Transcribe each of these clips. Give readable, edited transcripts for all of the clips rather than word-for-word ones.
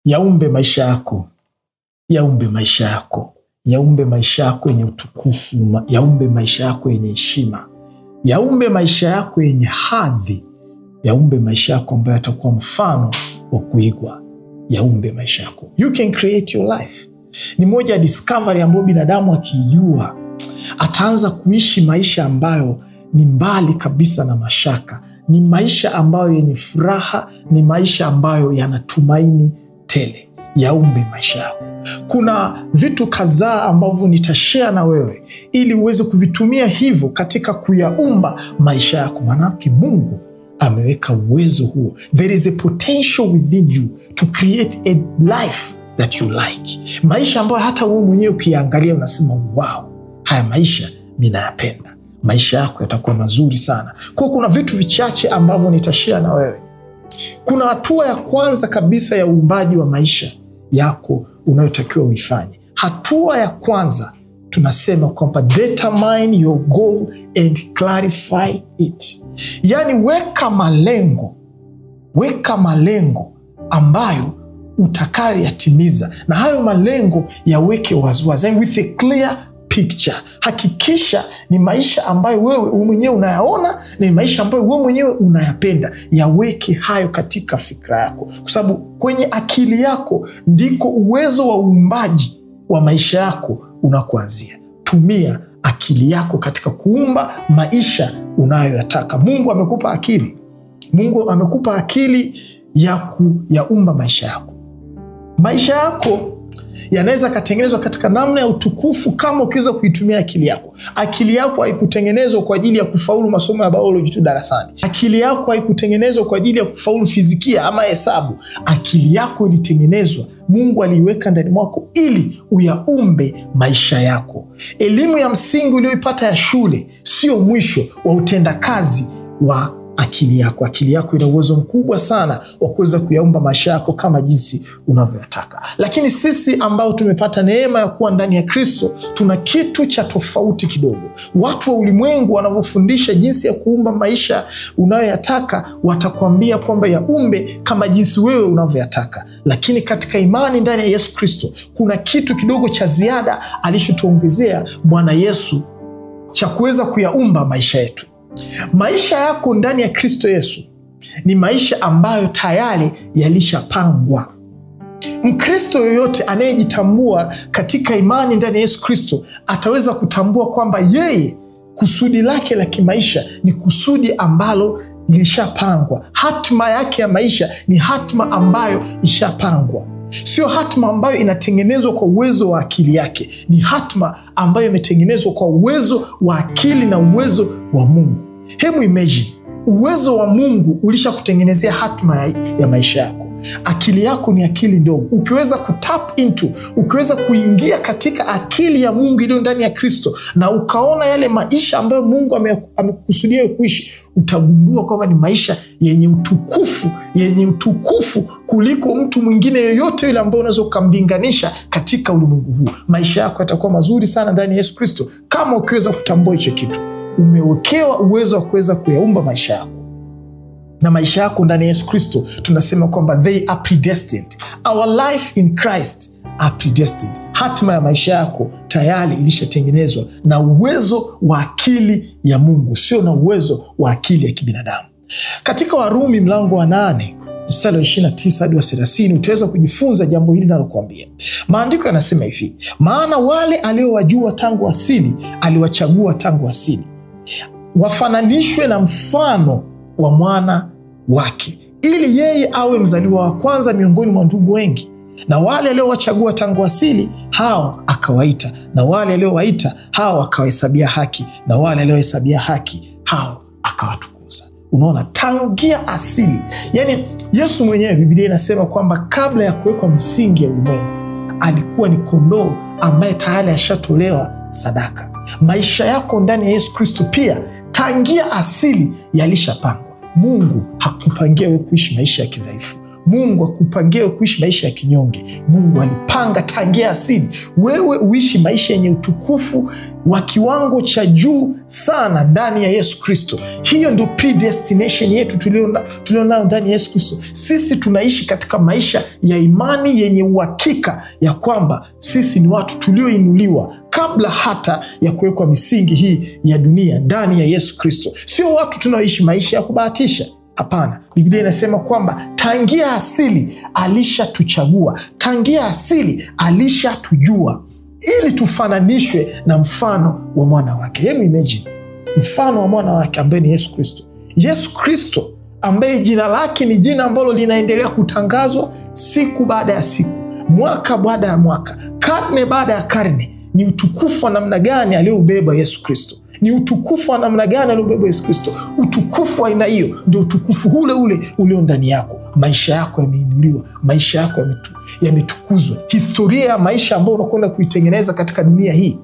Yaumbe maisha yako. Yaumbe maisha yako. Yaumbe maisha yako yenye utukufu. Yaumbe maisha yako yenye heshima. Yaumbe maisha yako yenye hadhi. Yaumbe maisha yako ambayo yatakuwa mfano wa kuigwa. Yaumbe maisha yako. You can create your life. Ni moja ya discovery ambayo binadamu akijua ataanza kuishi maisha ambayo ni mbali kabisa na mashaka. Ni maisha ambayo yenye furaha, ni maisha ambayo yanatumaini tele. Yaumbe maisha yako. Kuna vitu kadhaa ambavyo nitashare na wewe ili uweze kuvitumia hivyo katika kuyaumba maisha yako. Maanake Mungu ameweka uwezo huo. There is a potential within you to create a life that you like. Maisha ambayo hata wewe mwenyewe ukiangalia unasema wow, haya maisha mimi nayapenda. Maisha yako yatakuwa mazuri sana. Kwa kuna vitu vichache ambavyo nitashare na wewe. Kuna hatua ya kwanza kabisa ya uumbaji wa maisha yako unayotakiwa uifanye. Hatua ya kwanza tunasema kwamba determine your goal and clarify it. Yani weka malengo ambayo utakayoyatimiza, na hayo malengo yaweke waziwazi, yani with a clear picture. Hakikisha ni maisha ambayo wewe mwenyewe unayaona, ni maisha ambayo wewe mwenyewe unayapenda. Yaweke hayo katika fikra yako, kwa sababu kwenye akili yako ndiko uwezo wa uumbaji wa maisha yako unakoanzia. Tumia akili yako katika kuumba maisha unayoyataka. Mungu amekupa akili. Mungu amekupa akili ya kuyaumba maisha yako. Maisha yako yanaweza katengenezwa katika namna ya utukufu kama ukiweza kuitumia akili yako. Akili yako haikutengenezwa kwa ajili ya kufaulu masomo ya biology tu darasani. Akili yako haikutengenezwa kwa ajili ya kufaulu fizikia ama hesabu. Akili yako ilitengenezwa, Mungu aliiweka ndani mwako ili uyaumbe maisha yako. Elimu ya msingi uliyoipata ya shule sio mwisho wa utendakazi wa akili yako. Akili yako ina uwezo mkubwa sana wa kuweza kuyaumba maisha yako kama jinsi unavyoyataka. Lakini sisi ambao tumepata neema ya kuwa ndani ya Kristo, tuna kitu cha tofauti kidogo. Watu wa ulimwengu wanavyofundisha jinsi ya kuumba maisha unayoyataka, watakwambia kwamba yaumbe kama jinsi wewe unavyoyataka. Lakini katika imani ndani ya Yesu Kristo, kuna kitu kidogo cha ziada alichotuongezea Bwana Yesu cha kuweza kuyaumba maisha yetu. Maisha yako ndani ya Kristo Yesu ni maisha ambayo tayari yalishapangwa. Mkristo yoyote anayejitambua katika imani ndani ya Yesu Kristo ataweza kutambua kwamba yeye kusudi lake la kimaisha ni kusudi ambalo lilishapangwa. Hatima yake ya maisha ni hatima ambayo ishapangwa. Sio hatima ambayo inatengenezwa kwa uwezo wa akili yake. Ni hatima ambayo imetengenezwa kwa uwezo wa akili na uwezo wa Mungu. Hebu imagine, uwezo wa Mungu ulisha kutengenezea hatima ya maisha yako. Akili yako ni akili ndogo. Ukiweza kutap into, ukiweza kuingia katika akili ya Mungu iliyo ndani ya Kristo, na ukaona yale maisha ambayo Mungu amekusudia kuishi, utagundua kwamba ni maisha yenye utukufu kuliko mtu mwingine yoyote yule ambaye unaweza kumlinganisha katika ulimwengu huu. Maisha yako yatakuwa mazuri sana ndani ya Yesu Kristo kama ukiweza kutambua hicho kitu. Umewekewa uwezo wa kuweza kuyaumba maisha yako. Na maisha yako ndani ya Yesu Kristo tunasema kwamba they are predestined. Our life in Christ are predestined. Hatima ya maisha yako tayari ilishatengenezwa na uwezo wa akili ya Mungu, sio na uwezo wa akili ya kibinadamu. Katika Warumi mlango wa 8 mstari wa 29 hadi wa 30 utaweza kujifunza jambo hili ninalokuambia. Maandiko yanasema hivi: maana wale aliowajua tangu asili aliwachagua tangu asili, wafananishwe na mfano wa mwana wake, ili yeye awe mzaliwa wa kwanza miongoni mwa ndugu wengi. Na wale aliowachagua tangu asili, hao akawaita, na wale aliowaita, hao akawahesabia haki, na wale aliohesabia haki, hao akawatukuza. Unaona, tangia asili. Yani Yesu mwenyewe, Biblia inasema kwamba kabla ya kuwekwa msingi ya ulimwengu alikuwa ni kondoo ambaye tayari ashatolewa sadaka. Maisha yako ndani ya Yesu Kristo pia tangia asili yalishapangwa. Mungu hakupangia wewe kuishi maisha ya kidhaifu. Mungu akupangie kuishi maisha ya kinyonge. Mungu alipanga tangia asili wewe uishi maisha yenye utukufu wa kiwango cha juu sana ndani ya Yesu Kristo. Hiyo ndio predestination yetu tulionayo ndani ya Yesu Kristo. Sisi tunaishi katika maisha ya imani yenye uhakika ya kwamba sisi ni watu tulioinuliwa kabla hata ya kuwekwa misingi hii ya dunia ndani ya Yesu Kristo. Sio watu tunaoishi maisha ya kubahatisha. Hapana, Biblia inasema kwamba tangia asili alishatuchagua, tangia asili alishatujua ili tufananishwe na mfano wa mwana wake. Hebu imagine mfano wa mwana wake ambaye ni Yesu Kristo. Yesu Kristo ambaye jina lake ni jina ambalo linaendelea kutangazwa siku baada ya siku, mwaka baada ya mwaka, karne baada ya karne. Ni utukufu wa namna gani alioubeba Yesu Kristo? Ni utukufu wa namna gani aliobeba Yesu Kristo? Utukufu wa aina hiyo ndio utukufu ule ulio ndani yako. Maisha yako yameinuliwa, maisha yako yametukuzwa. Historia ya maisha ambayo unakwenda kuitengeneza katika dunia hii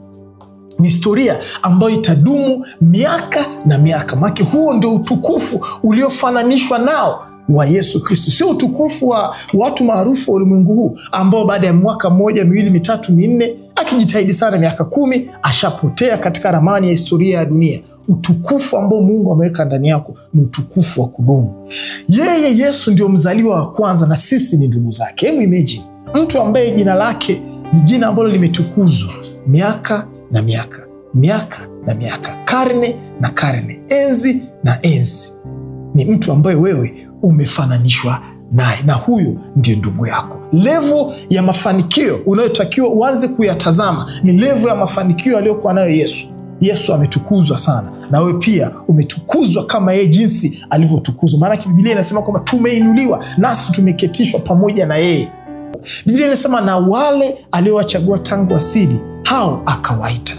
ni historia ambayo itadumu miaka na miaka. Maana huo ndio utukufu uliofananishwa nao wa Yesu Kristo. Sio utukufu wa watu maarufu wa ulimwengu huu ambao baada ya mwaka mmoja, miwili, mitatu, minne, akijitahidi sana miaka 10 ashapotea katika ramani ya historia ya dunia. Utukufu ambao Mungu ameweka ndani yako ni utukufu wa kudumu. Yeye Yesu ndio mzaliwa wa kwanza na sisi ni ndugu zake. Hebu imagine mtu ambaye jina lake ni jina ambalo limetukuzwa miaka na miaka, miaka na miaka, karne na karne, enzi na enzi. Ni mtu ambaye wewe umefananishwa naye, na huyo ndiye ndugu yako. Level ya mafanikio unayotakiwa uanze kuyatazama ni level ya mafanikio aliyokuwa nayo Yesu. Yesu ametukuzwa sana, na wewe pia umetukuzwa kama yeye jinsi alivyotukuzwa. Maana Biblia inasema kwamba tumeinuliwa nasi tumeketishwa pamoja na yeye. Biblia inasema na wale aliowachagua tangu asili, hao akawaita,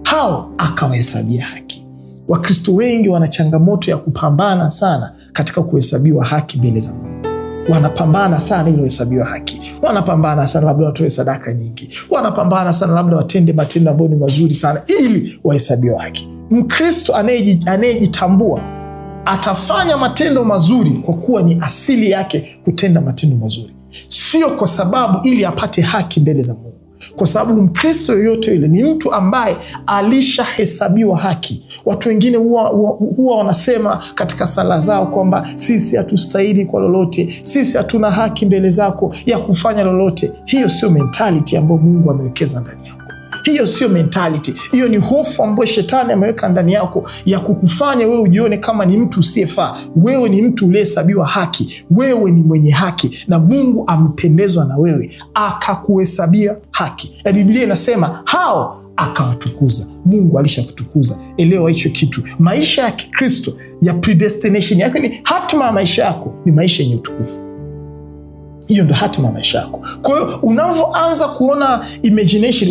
hao akawahesabia haki. Wakristo wengi wana changamoto ya kupambana sana katika kuhesabiwa haki mbele za Mungu. Wanapambana sana ili wahesabiwa haki. Wanapambana sana labda watoe sadaka nyingi. Wanapambana sana labda watende matendo ambayo ni mazuri sana ili wahesabiwa haki. Mkristo anayejitambua atafanya matendo mazuri kwa kuwa ni asili yake kutenda matendo mazuri, sio kwa sababu ili apate haki mbele za Mungu. Kwa sababu Mkristo yoyote yule ni mtu ambaye alishahesabiwa haki. Watu wengine huwa wanasema katika sala zao kwamba sisi hatustahili kwa lolote, sisi hatuna haki mbele zako ya kufanya lolote. Hiyo sio mentality ambayo Mungu amewekeza ndani yako. Hiyo sio mentality. Hiyo ni hofu ambayo shetani ameweka ndani yako ya kukufanya wewe ujione kama ni mtu usiyefaa. Wewe ni mtu uliyehesabiwa haki. Wewe ni mwenye haki na Mungu amependezwa na wewe akakuhesabia haki. Na Biblia inasema hao akawatukuza. Mungu alishakutukuza. Elewa hicho kitu. Maisha ya Kikristo ya predestination yake ni hatima ya maisha yako ni maisha yenye utukufu. Hiyo ndio hatima ya maisha yako. Kwa hiyo unavyoanza kuona imagination,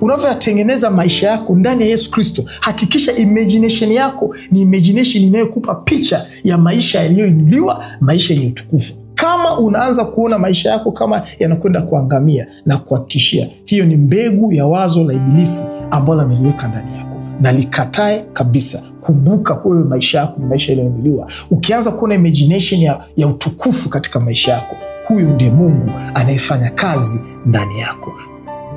unavyotengeneza maisha yako ndani ya Yesu Kristo, hakikisha imagination yako ni imagination inayokupa picha ya maisha yaliyoinuliwa, maisha yenye utukufu. Kama unaanza kuona maisha yako kama yanakwenda kuangamia, na kuhakikishia hiyo ni mbegu ya wazo la Ibilisi ambalo ameliweka ndani yako, na likatae kabisa. Kumbuka kwa wewe maisha yako ni maisha yaliyoinuliwa. Ukianza kuona imagination ya utukufu katika maisha yako, huyo ndiye Mungu anayefanya kazi ndani yako.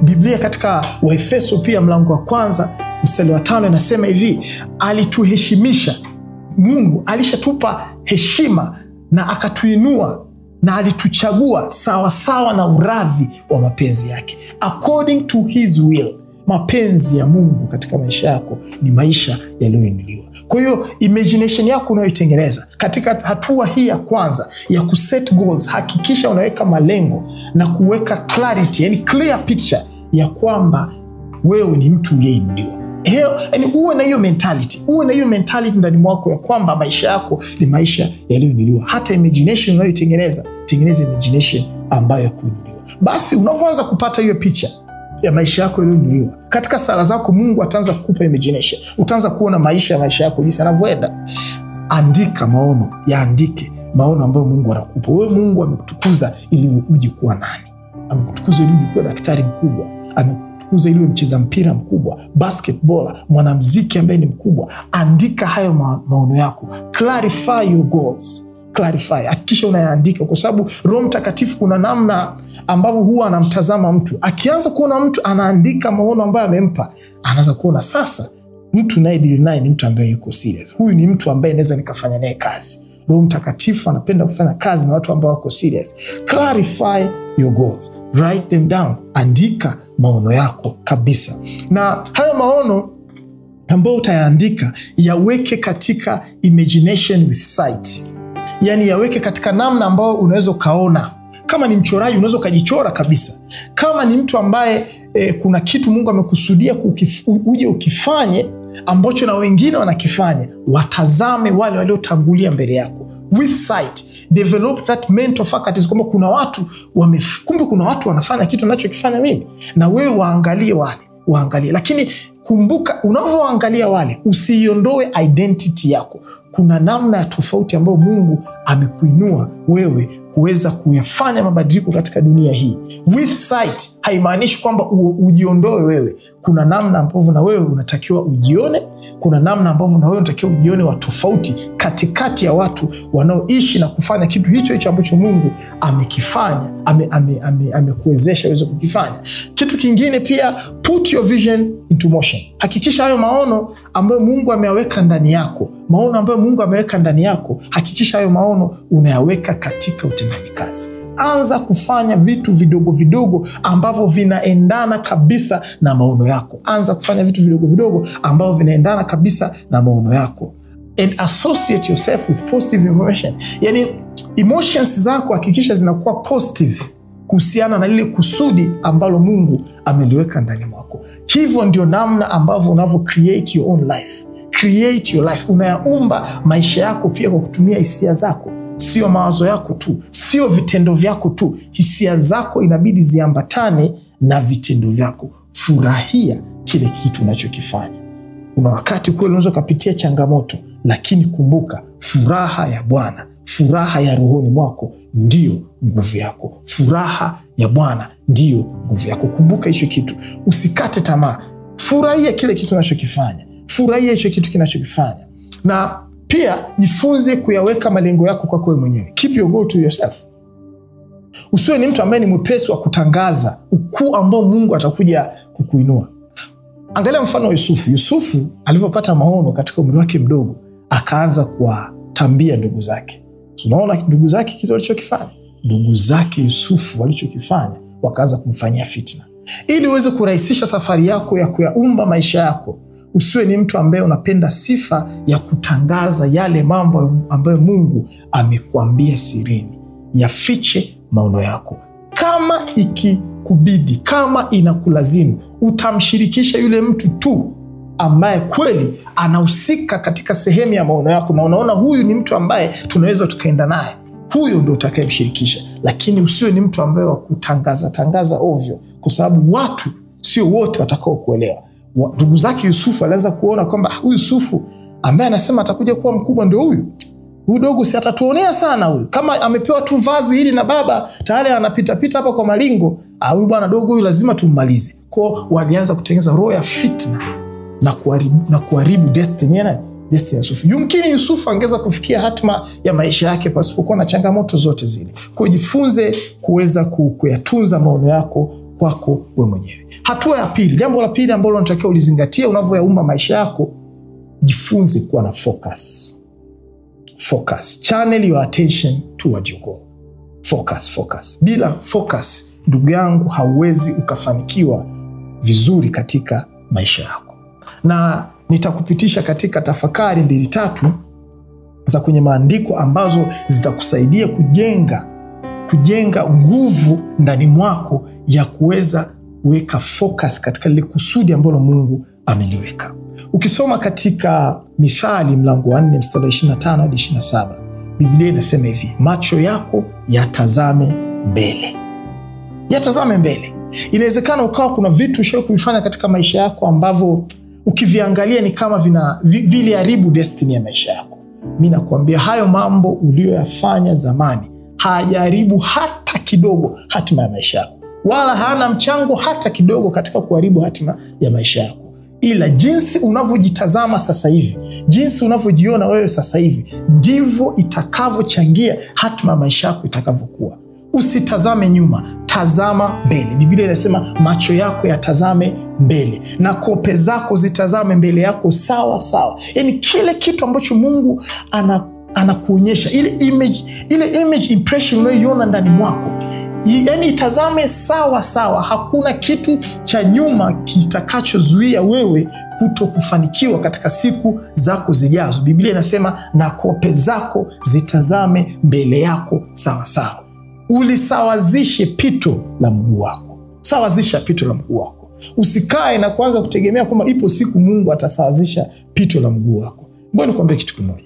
Biblia katika Waefeso pia mlango wa 1 mstari wa 5 inasema hivi, alituheshimisha. Mungu alishatupa heshima na akatuinua na alituchagua sawa sawa na uradhi wa mapenzi yake, according to his will. Mapenzi ya Mungu katika maisha yako ni maisha yaliyoinuliwa. Kwa hiyo imagination yako unayoitengeneza katika hatua hii ya kwanza ya kuset goals, hakikisha unaweka malengo na kuweka clarity, yani clear picture ya kwamba wewe ni mtu uliyeinuliwa. Yani uwe na hiyo mentality ndani mwako ya kwamba maisha yako ni maisha yaliyoinuliwa. Hata imagination unayoitengeneza, tengeneza imagination ambayo ya kuinuliwa. Basi unapoanza kupata hiyo picha ya maisha yako yaliyoinuliwa, katika sala zako Mungu ataanza kukupa imagination. Utaanza kuona maisha yako jinsi yanavyoenda. Andika maono, yaandike maono ambayo Mungu anakupa. Wewe Mungu amekutukuza ili uje kuwa nani? Amekutukuza ili uje kuwa daktari mkubwa. Amekutukuza ili uje mcheza mpira mkubwa, basketballer, mwanamuziki ambaye ni mkubwa. Andika hayo maono yako. Clarify your goals. clarify. Hakikisha unayaandika, kwa sababu Roho Mtakatifu kuna namna ambavyo huwa anamtazama mtu. Akianza kuona mtu anaandika maono ambayo amempa, anaanza kuona sasa mtu naye deal naye ni mtu ambaye yuko serious. Huyu ni mtu ambaye naweza nikafanya naye kazi. Roho Mtakatifu anapenda kufanya kazi na watu ambao wako serious. Clarify your goals. Write them down. Andika maono yako kabisa. Na hayo maono ambayo utayaandika, yaweke katika imagination with sight. Yani yaweke katika namna ambayo unaweza ukaona. Kama ni mchoraji unaweza ukajichora kabisa. Kama ni mtu ambaye kuna kitu Mungu amekusudia uje ukifanye ambacho na wengine wanakifanya, watazame wale waliotangulia mbele yako. With sight, develop that mental faculties, kwamba kuna watu kumbe kuna watu wanafanya kitu ninachokifanya mimi, na wewe waangalie. Lakini kumbuka, unavyoangalia wale, usiondoe identity yako. Kuna namna ya tofauti ambayo Mungu amekuinua wewe kuweza kuyafanya mabadiliko katika dunia hii. With sight haimaanishi kwamba ujiondoe wewe. Kuna namna ambavyo na wewe unatakiwa ujione, kuna namna ambavyo na wewe unatakiwa ujione wa tofauti katikati ya watu wanaoishi na kufanya kitu hicho ambacho Mungu amekifanya, amekuwezesha uweze kukifanya. Kitu kingine pia, put your vision into motion. Hakikisha hayo maono ambayo Mungu ameyaweka ndani yako, hakikisha hayo maono unayaweka katika utendaji kazi. Anza kufanya vitu vidogo vidogo ambavyo vinaendana kabisa na maono yako. And associate yourself with positive emotion. Yani emotions zako hakikisha zinakuwa positive kuhusiana na lile kusudi ambalo Mungu ameliweka ndani mwako. Hivyo ndio namna ambavyo unavyo create your own life. Create your life. Unayaumba maisha yako pia kwa kutumia hisia zako. Sio mawazo yako tu, sio vitendo vyako tu. Hisia zako inabidi ziambatane na vitendo vyako. Furahia kile kitu unachokifanya. Kuna wakati kweli unaweza kupitia changamoto, lakini kumbuka, furaha ya Bwana, furaha ya rohoni mwako ndio nguvu yako. Furaha ya Bwana ndio nguvu yako. Kumbuka hicho kitu. Usikate tamaa. Furahia kile kitu unachokifanya. Furahia hicho kitu kinachokifanya. Na pia jifunze kuyaweka malengo yako kwako wewe mwenyewe. Keep your goal to yourself. Usiwe ni mtu ambaye ni mwepesi wa kutangaza ukuu ambao Mungu atakuja kukuinua. Angalia mfano wa Yusufu. Yusufu alivyopata maono katika umri wake mdogo, akaanza kuwatambia ndugu zake. Tunaona ndugu zake kitu walichokifanya. Ndugu zake Yusufu walichokifanya, wakaanza kumfanyia fitna. Ili uweze kurahisisha safari yako ya kuyaumba maisha yako, usiwe ni mtu ambaye unapenda sifa ya kutangaza yale mambo ambayo Mungu amekuambia sirini. Yafiche maono yako. Kama ikikubidi, kama inakulazimu, utamshirikisha yule mtu tu ambaye kweli anahusika katika sehemu ya maono yako, na unaona huyu ni mtu ambaye tunaweza tukaenda naye. Huyo ndio utakayemshirikisha. Lakini usiwe ni mtu ambaye wa kutangaza ovyo, kwa sababu watu sio wote watakao kuelewa. Ndugu zake Yusufu alianza kuona kwamba huyu Yusufu ambaye anasema atakuja kuwa mkubwa ndio huyu dogo, si atatuonea sana huyu. Kama amepewa tu vazi hili na baba tayari anapita hapa kwa malingo, huyu bwana dogo huyu lazima tummalize. Kwa walianza kutengeneza roho ya fitna na kuharibu destiny ya Yusufu. Yumkini Yusufu angeza kufikia hatima ya maisha yake pasipokuwa na changamoto zote zile. Kwa jifunze kuweza kuyatunza maono yako kwako wewe mwenyewe. Hatua ya pili, jambo la pili ambalo unatakiwa ulizingatia unavyoyaumba maisha yako, jifunze kuwa na focus. Channel your attention toward your goal. Focus. Bila focus, ndugu yangu, hauwezi ukafanikiwa vizuri katika maisha yako. Na nitakupitisha katika tafakari 2-3 za kwenye maandiko ambazo zitakusaidia kujenga nguvu ndani mwako ya kuweza kuweka focus katika lile kusudi ambalo Mungu ameliweka. Ukisoma katika Mithali mlango wa 4 mstari 25 hadi 27, Biblia inasema hivi: macho yako yatazame mbele. Yatazame mbele. Inawezekana ukawa kuna vitu ushawahi kuvifanya katika maisha yako ambavyo ukiviangalia ni kama viliharibu destiny ya maisha yako. Mimi nakwambia hayo mambo uliyoyafanya zamani hayajaribu hata kidogo hatima ya maisha yako, wala hana mchango hata kidogo katika kuharibu hatima ya maisha yako. ila jinsi unavyojitazama sasa hivi, jinsi unavyojiona wewe sasa hivi, ndivyo itakavyochangia hatima maisha yako itakavyokuwa. Usitazame nyuma, tazama mbele. Biblia inasema macho yako yatazame mbele na kope zako zitazame mbele yako sawa sawa. Yani kile kitu ambacho Mungu anakuonyesha, ile image impression unayoiona ndani mwako, yani itazame sawa sawa. Hakuna kitu cha nyuma kitakachozuia wewe kutokufanikiwa katika siku zako zijazo. Biblia inasema na kope zako zitazame mbele yako sawa sawa. Ulisawazishe pito la mguu wako. Sawazisha pito la mguu wako. Usikae na kuanza kutegemea kwamba ipo siku Mungu atasawazisha pito la mguu wako. Ngoja nikwambie kitu kimoja.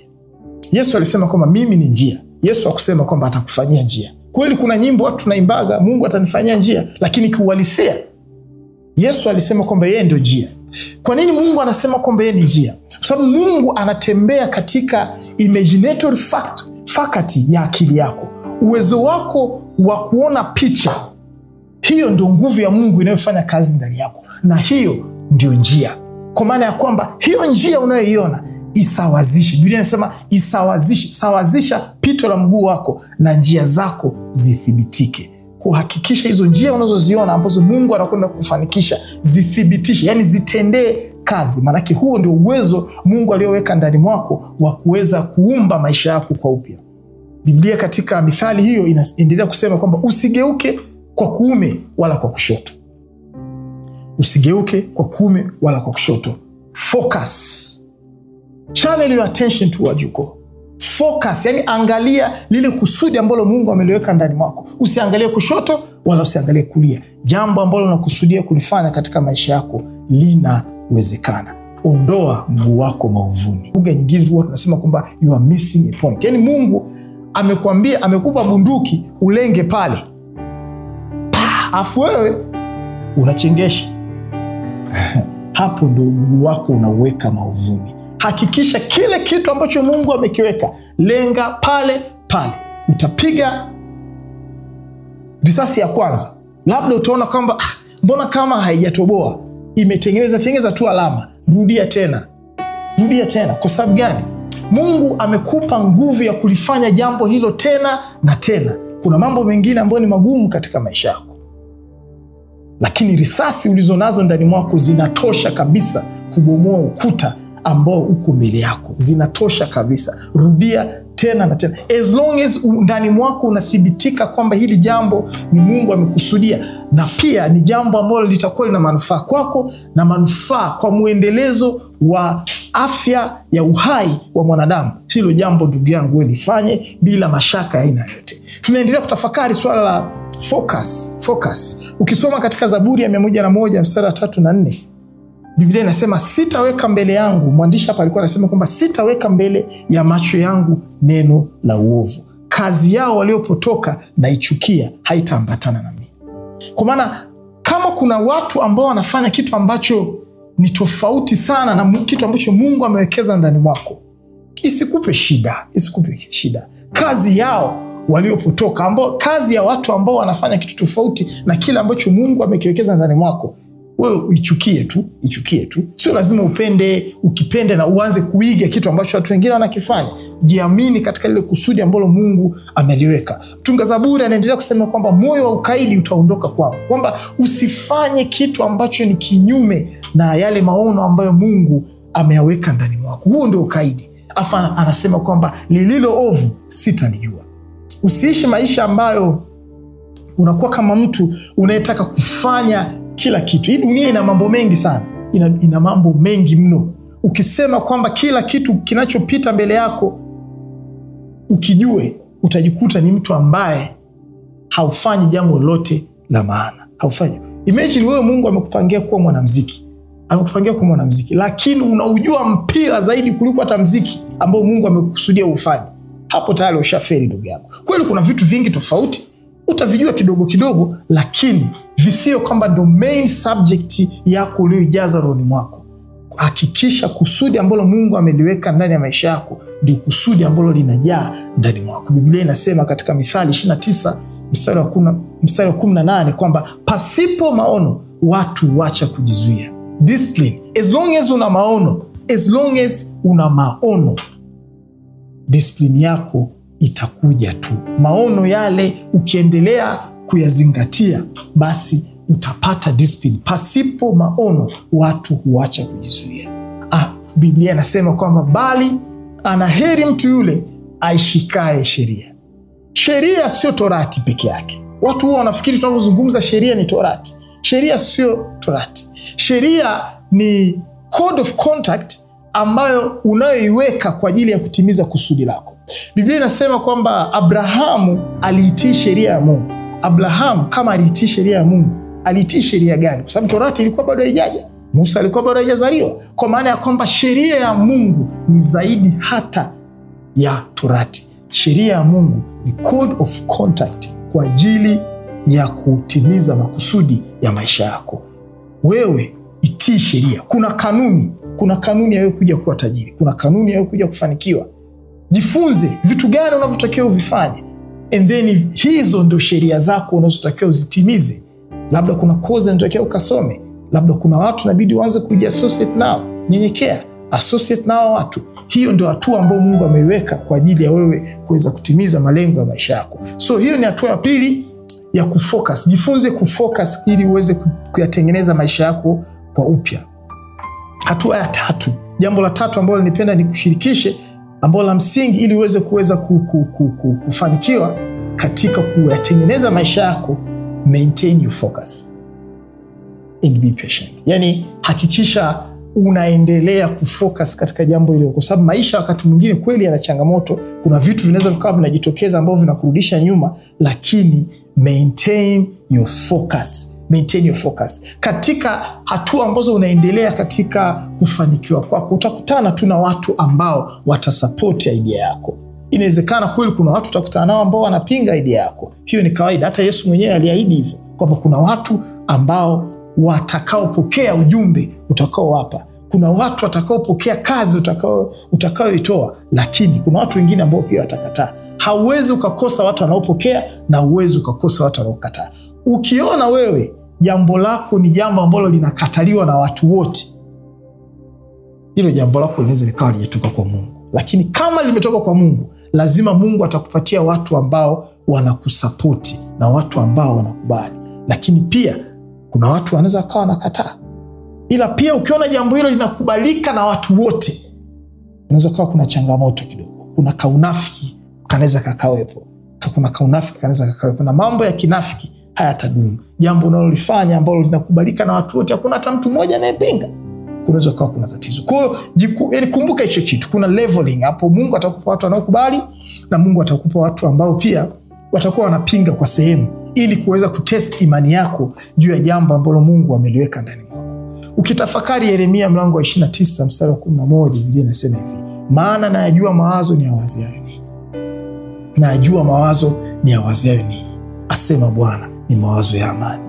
Yesu alisema kwamba mimi ni njia. Yesu hakusema kwamba atakufanyia njia. Kweli kuna nyimbo watu tunaimbaga Mungu atanifanyia njia, lakini kiuhalisia Yesu alisema kwamba yeye ndio njia. Kwa nini Mungu anasema kwamba yeye ni njia? Kwa sababu Mungu anatembea katika imaginatory faculty ya akili yako. Uwezo wako wa kuona picha, hiyo ndio nguvu ya Mungu inayofanya kazi ndani yako, na hiyo ndio njia. Kwa maana ya kwamba hiyo njia unayoiona isawazishe. Biblia inasema isawazishe, sawazisha pito la mguu wako na njia zako zithibitike. Kuhakikisha hizo njia unazoziona ambazo Mungu anakwenda kufanikisha zithibitishe, yani zitendee kazi. Maana huo ndio uwezo Mungu aliyoweka ndani mwako wa kuweza kuumba maisha yako kwa upya. Biblia katika Mithali hiyo inaendelea kusema kwamba usigeuke kwa kuume wala kwa kushoto. Usigeuke kwa kuume wala kwa kushoto. Focus. Channel your attention toward you go. Focus, yani angalia lile kusudi ambalo Mungu ameliweka ndani mwako. Usiangalie kushoto wala usiangalie kulia. Jambo ambalo unakusudia kulifanya katika maisha yako linawezekana. Ondoa mguu wako maovuni. Lugha nyingine huwa tunasema kwamba you are missing a point. Yani Mungu amekwambia, amekupa bunduki ulenge pale, afu wewe unachengesha. Hapo ndo mguu wako unaweka maovuni. Hakikisha kile kitu ambacho Mungu amekiweka, lenga pale pale. Utapiga risasi ya kwanza, labda utaona kwamba mbona kama haijatoboa, imetengeneza tu alama. Rudia tena. Rudia tena. Kwa sababu gani? Mungu amekupa nguvu ya kulifanya jambo hilo tena na tena. Kuna mambo mengine ambayo ni magumu katika maisha yako, lakini risasi ulizonazo ndani mwako zinatosha kabisa kubomoa ukuta ambao uko mbele yako. Zinatosha kabisa. Rudia tena na tena. As long as ndani mwako unathibitika kwamba hili jambo ni Mungu amekusudia, na pia ni jambo ambalo litakuwa lina manufaa kwako na manufaa kwa muendelezo wa afya ya uhai wa mwanadamu, hilo jambo ndugu yangu wewe lifanye bila mashaka ya aina yote. Tunaendelea kutafakari swala la focus. Ukisoma katika Zaburi ya 101 mstari 3 na 4, Biblia inasema sitaweka mbele yangu, mwandishi hapa alikuwa anasema kwamba sitaweka mbele ya macho yangu neno la uovu. Kazi yao waliopotoka na ichukia haitaambatana na mimi. Kwa maana kama kuna watu ambao wanafanya kitu ambacho ni tofauti sana na kitu ambacho Mungu amewekeza ndani mwako, isikupe shida. Kazi yao waliopotoka, ambao kazi ya watu ambao wanafanya kitu tofauti na kile ambacho Mungu amekiwekeza ndani mwako, wewe ichukie tu. Sio lazima ukipende na uanze kuiga kitu ambacho watu wengine wanakifanya. Jiamini katika lile kusudi ambalo Mungu ameliweka. Mtunga Zaburi anaendelea kusema kwamba moyo wa ukaidi utaondoka kwangu, kwamba usifanye kitu ambacho ni kinyume na yale maono ambayo Mungu ameyaweka ndani mwako. Huo ndio ukaidi. Afa anasema kwamba lililo ovu sitalijua. Usiishi maisha ambayo unakuwa kama mtu unayetaka kufanya kila kitu. Hii dunia ina mambo mengi sana. Ina mambo mengi mno. Ukisema kwamba kila kitu kinachopita mbele yako ukijue, utajikuta ni mtu ambaye haufanyi jambo lolote la maana. Haufanyi. Imagine wewe Mungu amekupangia kuwa mwanamuziki. Lakini unaujua mpira zaidi kuliko hata muziki ambao Mungu amekusudia ufanye. Hapo tayari ushafeli ndugu yangu. Kweli kuna vitu vingi tofauti utavijua kidogo kidogo, lakini visio kwamba ndo main subject yako uliyojaza rohoni mwako. Hakikisha kusudi ambalo Mungu ameliweka ndani ya maisha yako ndio kusudi ambalo linajaa ndani mwako. Biblia inasema katika Mithali 29 mstari wa 18 kwamba pasipo maono watu wacha kujizuia. discipline, as long as una maono, discipline yako itakuja tu. Maono yale ukiendelea kuyazingatia, basi utapata discipline. Pasipo maono watu huacha kujizuia. Biblia inasema kwamba bali anaheri mtu yule aishikae sheria. Sheria sio torati peke yake. Watu huwa wanafikiri tunapozungumza sheria ni torati. Sheria sio torati. Sheria ni code of conduct ambayo unayoiweka kwa ajili ya kutimiza kusudi lako. Biblia inasema kwamba Abrahamu aliitii sheria ya Mungu. Abrahamu kama aliitii sheria ya Mungu, aliitii sheria gani? Kwa sababu torati ilikuwa bado haijaja. Musa alikuwa bado hajazaliwa. Kwa maana ya kwamba sheria ya Mungu ni zaidi hata ya torati. Sheria ya Mungu ni code of conduct kwa ajili ya kutimiza makusudi ya maisha yako. Wewe itii sheria. Kuna kanuni ya wewe kuja kuwa tajiri. Kuna kanuni ya wewe kuja kufanikiwa. Jifunze vitu gani unavyotakiwa uvifanye. And then hizo ndio sheria zako unazotakiwa uzitimize. Labda kuna kozi unatakiwa ukasome. Labda kuna watu inabidi uanze kujiassociate nao. Nyenyekea, associate nao watu. Hiyo ndio hatua ambayo Mungu ameiweka kwa ajili ya wewe kuweza kutimiza malengo ya maisha yako. So hiyo ni hatua ya pili ya kufocus. Jifunze kufocus ili uweze kuyatengeneza maisha yako kwa upya. Hatua ya tatu, jambo la tatu ambalo nipenda nikushirikishe, ambalo la msingi ili uweze kufanikiwa katika kuyatengeneza maisha yako, maintain your focus and be patient. Yani hakikisha unaendelea kufocus katika jambo hilo, kwa sababu maisha wakati mwingine kweli yana changamoto. Kuna vitu vinaweza vikawa vinajitokeza ambavyo vinakurudisha nyuma, lakini maintain your focus. Maintain your focus. Katika hatua ambazo unaendelea katika kufanikiwa kwako, utakutana tu na watu ambao watasupport idea yako. Inawezekana kweli kuna watu utakutana nao ambao wanapinga idea yako. Hiyo ni kawaida. Hata Yesu mwenyewe aliahidi hivyo, kwamba kuna watu ambao watakaopokea ujumbe utakaowapa. Kuna watu watakaopokea kazi utakaoitoa, lakini kuna watu wengine ambao pia watakataa. Hauwezi ukakosa watu wanaopokea na uwezi ukakosa watu wanaokataa. Ukiona wewe jambo lako ni jambo ambalo linakataliwa na watu wote, hilo jambo lako linaweza likawa limetoka kwa Mungu. Lakini kama limetoka kwa Mungu, lazima Mungu atakupatia watu ambao wanakusapoti na watu ambao wanakubali. Lakini pia kuna watu wanaweza kawa wanakataa. Ila pia ukiona jambo hilo linakubalika na watu wote, unaweza kawa kuna changamoto kidogo. Kuna kaunafiki kanaweza kakawepo. Kuna kaunafiki kanaweza kakawepo, na mambo ya kinafiki hayatadumu. Jambo unalolifanya ambalo linakubalika na watu wote, hakuna hata mtu mmoja anayepinga, kunaweza kuwa kuna tatizo. Kwa hiyo kumbuka hicho kitu. Kuna leveling hapo. Mungu atakupa watu wanaokubali na Mungu atakupa watu ambao pia watakuwa wanapinga kwa sehemu, ili kuweza kutest imani yako juu ya jambo ambalo Mungu ameliweka ndani mwako. Ukitafakari Yeremia mlango wa 29 mstari wa 11, Biblia inasema hivi: maana nayajua mawazo niyawaziayo ninyi. Nayajua mawazo niyawaziayo ninyi, asema Bwana, ni mawazo ya amani.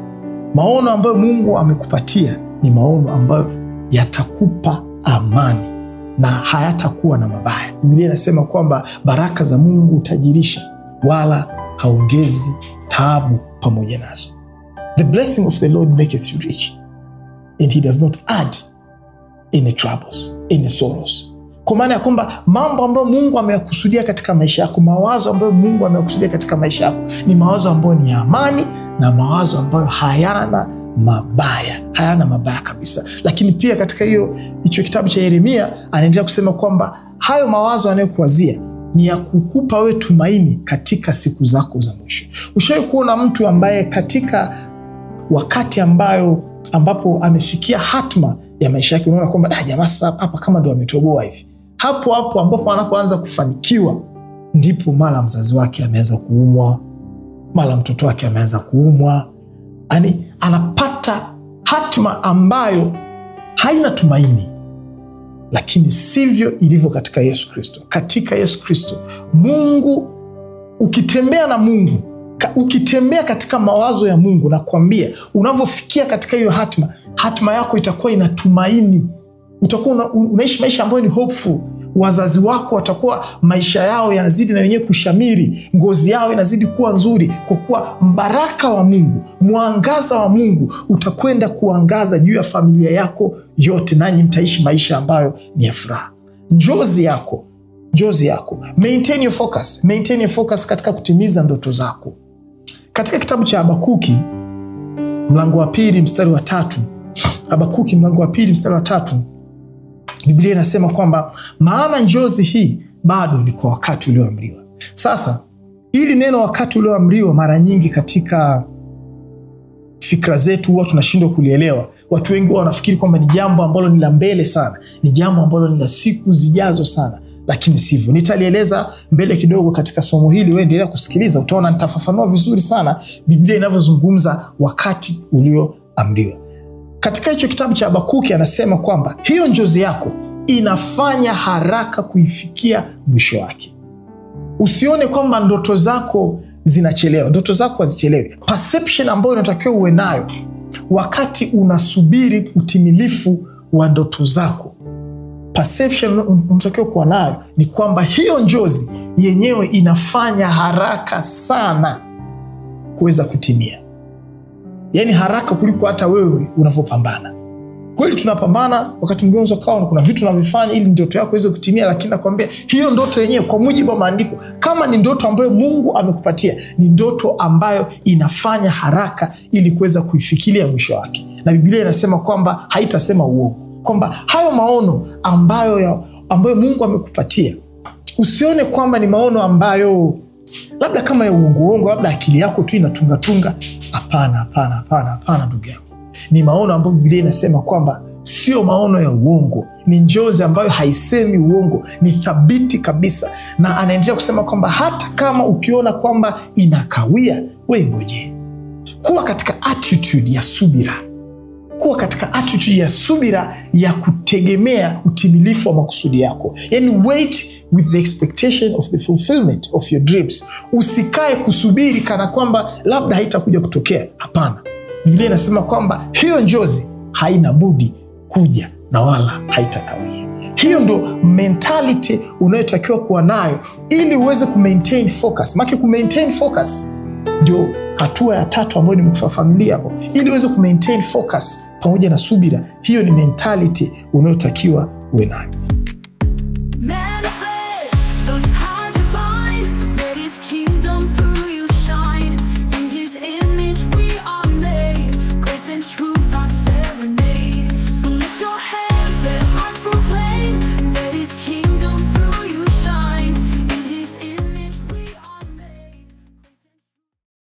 Maono ambayo Mungu amekupatia ni maono ambayo yatakupa amani na hayatakuwa na mabaya. Biblia inasema kwamba baraka za Mungu utajirisha, wala haongezi taabu pamoja nazo. The blessing of the Lord maketh you rich, and he does not add any troubles, any sorrows. Kwa maana ya kwamba mambo ambayo Mungu ameyakusudia katika maisha yako, mawazo ambayo Mungu ameyakusudia katika maisha yako, ni mawazo ambayo ni ya amani na mawazo ambayo hayana mabaya kabisa. Lakini pia katika hicho kitabu cha Yeremia anaendelea kusema kwamba hayo mawazo anayokuwazia ni ya kukupa wewe tumaini katika siku zako za mwisho. Ushawahi kuona mtu ambaye katika wakati ambapo amefikia hatma ya maisha yake, unaona kwamba jamaa sasa hapa kama ndo ametoboa hivi. Hapo ambapo anapoanza kufanikiwa, ndipo mara mzazi wake ameanza kuumwa, mara mtoto wake ameanza kuumwa. Yaani anapata hatma ambayo haina tumaini. Lakini sivyo ilivyo katika Yesu Kristo. Katika Yesu Kristo, Mungu, ukitembea na Mungu, ukitembea katika mawazo ya Mungu, na kuambia unavyofikia katika hiyo hatma yako itakuwa ina tumaini. Utakuwa unaishi maisha ambayo ni hopeful. Wazazi wako watakuwa maisha yao yanazidi na wenyewe kushamiri, ngozi yao inazidi kuwa nzuri, kwa kuwa mbaraka wa Mungu, mwangaza wa Mungu utakwenda kuangaza juu ya familia yako yote, nanyi mtaishi maisha ambayo ni ya furaha. Njozi yako. Maintain your focus katika kutimiza ndoto zako. Katika kitabu cha Habakuki mlango wa 2 mstari wa 3, Habakuki mlango wa 2 mstari wa 3, Biblia inasema kwamba maana njozi hii bado ni kwa wakati ulioamriwa. Sasa ili neno wakati ulioamriwa mara nyingi katika fikra zetu huwa tunashindwa kulielewa. Watu wengi wanafikiri kwamba ni jambo ambalo ni la mbele sana, ni jambo ambalo ni la siku zijazo sana, lakini sivyo. Nitalieleza mbele kidogo katika somo hili, wewe endelea kusikiliza, utaona nitafafanua vizuri sana Biblia inavyozungumza wakati ulioamriwa. Katika hicho kitabu cha Habakuki anasema kwamba hiyo njozi yako inafanya haraka kuifikia mwisho wake. Usione kwamba ndoto zako zinachelewa. Ndoto zako hazichelewi. Perception ambayo unatakiwa uwe nayo wakati unasubiri utimilifu wa ndoto zako, perception unatakiwa kuwa nayo ni kwamba hiyo njozi yenyewe inafanya haraka sana kuweza kutimia. Yani haraka kuliko hata wewe unavyopambana. Kweli tunapambana wakati mwingine ukawa kuna vitu tunavifanya ili ndoto yako iweze kutimia, lakini nakwambia hiyo ndoto yenyewe kwa mujibu wa maandiko, kama ni ndoto ambayo Mungu amekupatia, ni ndoto ambayo inafanya haraka ili kuweza kuifikiria mwisho wake. Na Biblia inasema kwamba haitasema uongo, kwamba hayo maono ambayo Mungu amekupatia, usione kwamba ni maono ambayo labda kama ya uongo, labda akili yako tu inatunga. Hapana ndugu yangu. Ni maono ambayo Biblia inasema kwamba sio maono ya uongo, ni njozi ambayo haisemi uongo, ni thabiti kabisa. Na anaendelea kusema kwamba hata kama ukiona kwamba inakawia, wewe ngoje. Kuwa katika attitude ya subira. Kuwa katika attitude ya subira ya kutegemea utimilifu wa makusudi yako. Yani wait with the expectation of the fulfillment of your dreams. Usikae kusubiri kana kwamba labda haitakuja kutokea. Hapana. Biblia inasema kwamba hiyo njozi haina budi kuja na wala haitakawia. Hiyo ndo mentality unayotakiwa kuwa nayo ili uweze kumaintain focus. Maana kumaintain focus ndio hatua ya 3 ambayo nimekufafanulia hapo. Ili uweze kumaintain focus pamoja na subira, hiyo ni mentality unayotakiwa uwe nayo.